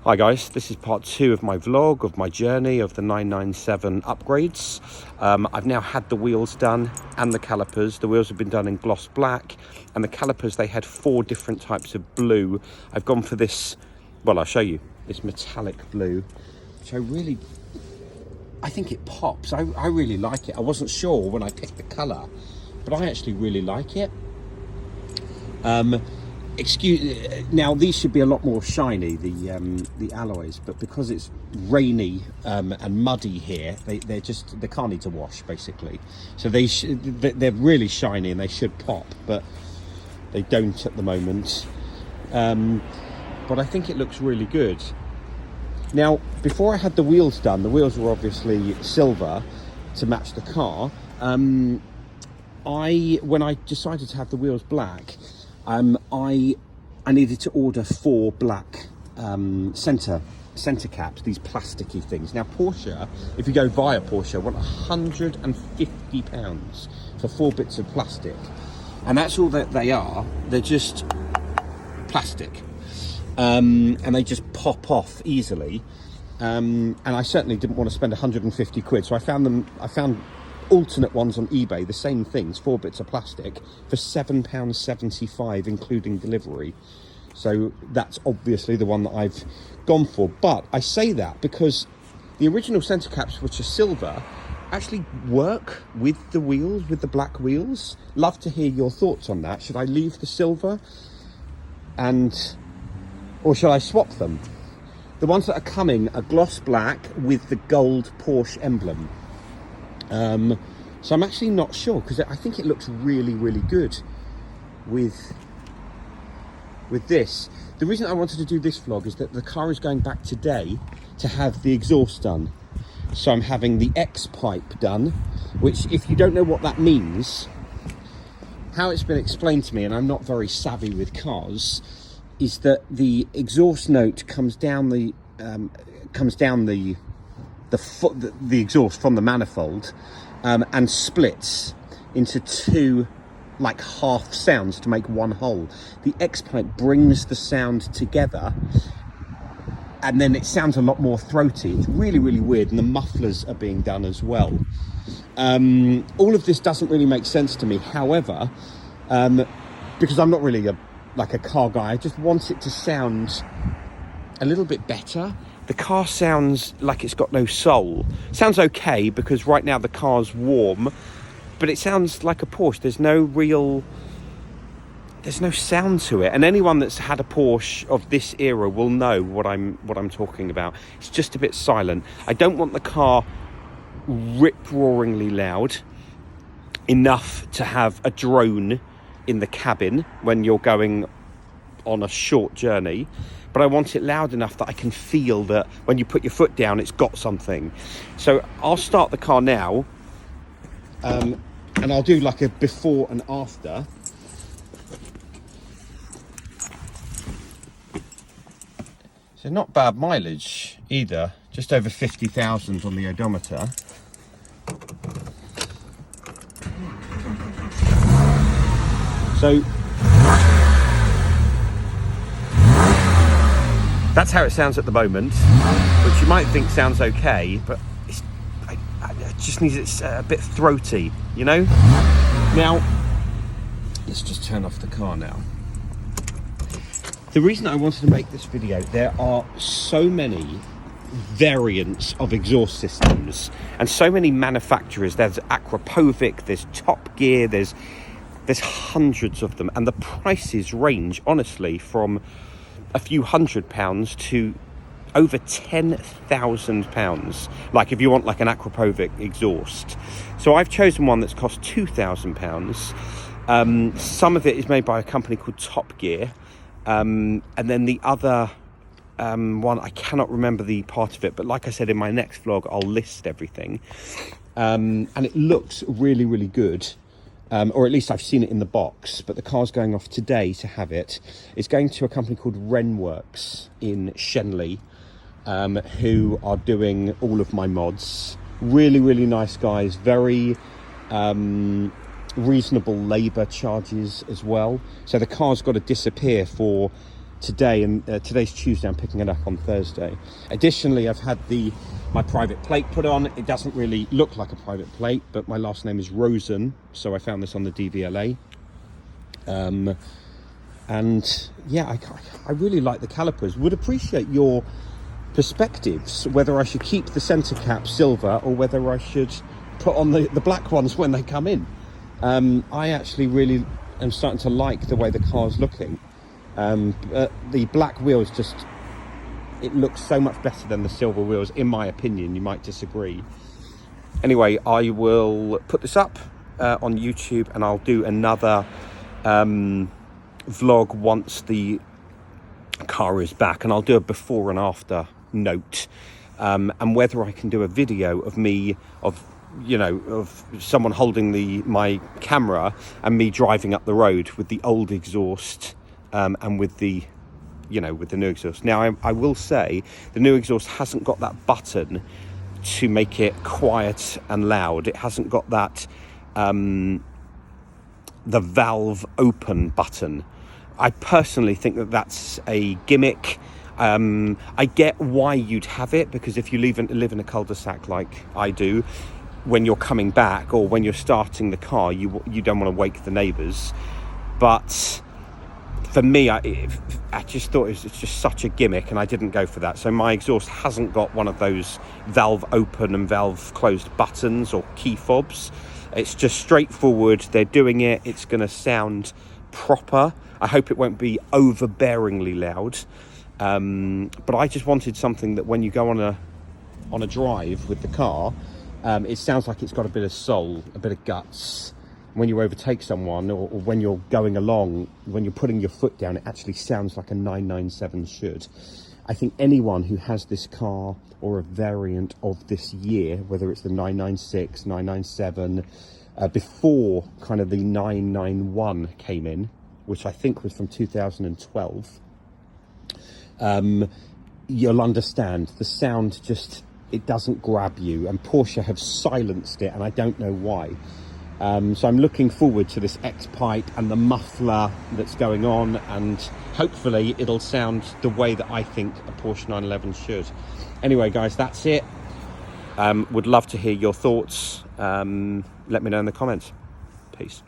Hi guys, this is part 2 of my vlog of my journey of the 997 upgrades. I've now had the wheels done and the calipers. The wheels have been done in gloss black, and the calipers, they had 4 different types of blue. I've gone for this, well, I'll show you, this metallic blue, which I think it pops. I really like it. I wasn't sure when I picked the colour, but I actually really like it. Now these should be a lot more shiny, the alloys, but because it's rainy and muddy here, they can't need to wash basically. So they're really shiny and they should pop, but they don't at the moment. But I think it looks really good. Now, before I had the wheels done, the wheels were obviously silver to match the car. When I decided to have the wheels black, I needed to order 4 black center caps, these plasticky things. Now Porsche, if you go via Porsche, want £150 for 4 bits of plastic, and that's all that they are. They're just plastic, and they just pop off easily. And I certainly didn't want to spend 150 quid, so I found alternate ones on eBay, the same things, 4 bits of plastic, for £7.75 including delivery. So that's obviously the one that I've gone for. But I say that because the original centre caps, which are silver, actually work with the wheels, with the black wheels. Love to hear your thoughts on that. Should I leave the silver or should I swap them? The ones that are coming are gloss black with the gold Porsche emblem. So I'm actually not sure, because I think it looks really, really good with this. The reason I wanted to do this vlog is that the car is going back today to have the exhaust done. So I'm having the X pipe done, which, if you don't know what that means, how it's been explained to me, and I'm not very savvy with cars, is that the exhaust note comes down the exhaust from the manifold, and splits into 2 like half sounds to make one whole. The X pipe brings the sound together, and then it sounds a lot more throaty. It's really, really weird, and the mufflers are being done as well. All of this doesn't really make sense to me. However, because I'm not really a car guy, I just want it to sound a little bit better. The car sounds like it's got no soul. Sounds okay because right now the car's warm, but it sounds like a Porsche. There's no sound to it. And anyone that's had a Porsche of this era will know what I'm talking about. It's just a bit silent. I don't want the car rip-roaringly loud enough to have a drone in the cabin when you're going on a short journey. But I want it loud enough that I can feel that when you put your foot down, it's got something. So I'll start the car now, and I'll do like a before and after. So not bad mileage either, just over 50,000 on the odometer. So that's how it sounds at the moment, which you might think sounds okay, but it just needs it's a bit throaty, you know? Now, let's just turn off the car now. The reason I wanted to make this video, there are so many variants of exhaust systems and so many manufacturers. There's Akrapovic, there's Top Gear, there's hundreds of them, and the prices range honestly from a few £100 to over £10,000, like if you want like an Akrapovic exhaust. So I've chosen one that's cost £2,000. Some of it is made by a company called Top Gear, and then the other one, I cannot remember the part of it, but like I said, in my next vlog I'll list everything. And it looks really, really good. Or at least I've seen it in the box, but the car's going off today to have it. It's going to a company called Renworks in Shenley, who are doing all of my mods. Really, really nice guys, very reasonable labour charges as well. So the car's got to disappear for today, and today's Tuesday. I'm picking it up on Thursday. Additionally, I've had my private plate put on. It doesn't really look like a private plate, but my last name is Rosen, so I found this on the DVLA. And yeah, I really like the calipers. Would appreciate your perspectives, whether I should keep the centre cap silver or whether I should put on the black ones when they come in. I actually really am starting to like the way the car's looking. The black wheels it looks so much better than the silver wheels, in my opinion. You might disagree. Anyway, I will put this up on YouTube, and I'll do another vlog once the car is back, and I'll do a before and after note, and whether I can do a video of me of someone holding my camera and me driving up the road with the old exhaust and with the new exhaust. Now I will say the new exhaust hasn't got that button to make it quiet and loud. It hasn't got that the valve open button. I personally think that that's a gimmick. I get why you'd have it, because if you live in a cul-de-sac like I do, when you're coming back or when you're starting the car, you don't want to wake the neighbours. But for me, I just thought it's just such a gimmick, and I didn't go for that. So my exhaust hasn't got one of those valve open and valve closed buttons or key fobs. It's just straightforward. They're doing it. It's going to sound proper. I hope it won't be overbearingly loud. But I just wanted something that when you go on a drive with the car, it sounds like it's got a bit of soul, a bit of guts. When you overtake someone, or when you're going along, when you're putting your foot down, it actually sounds like a 997 should. I think anyone who has this car or a variant of this year, whether it's the 996, 997, before kind of the 991 came in, which I think was from 2012, you'll understand the sound it doesn't grab you, and Porsche have silenced it, and I don't know why. So I'm looking forward to this X-pipe and the muffler that's going on, and hopefully it'll sound the way that I think a Porsche 911 should. Anyway, guys, that's it. Would love to hear your thoughts. Let me know in the comments. Peace.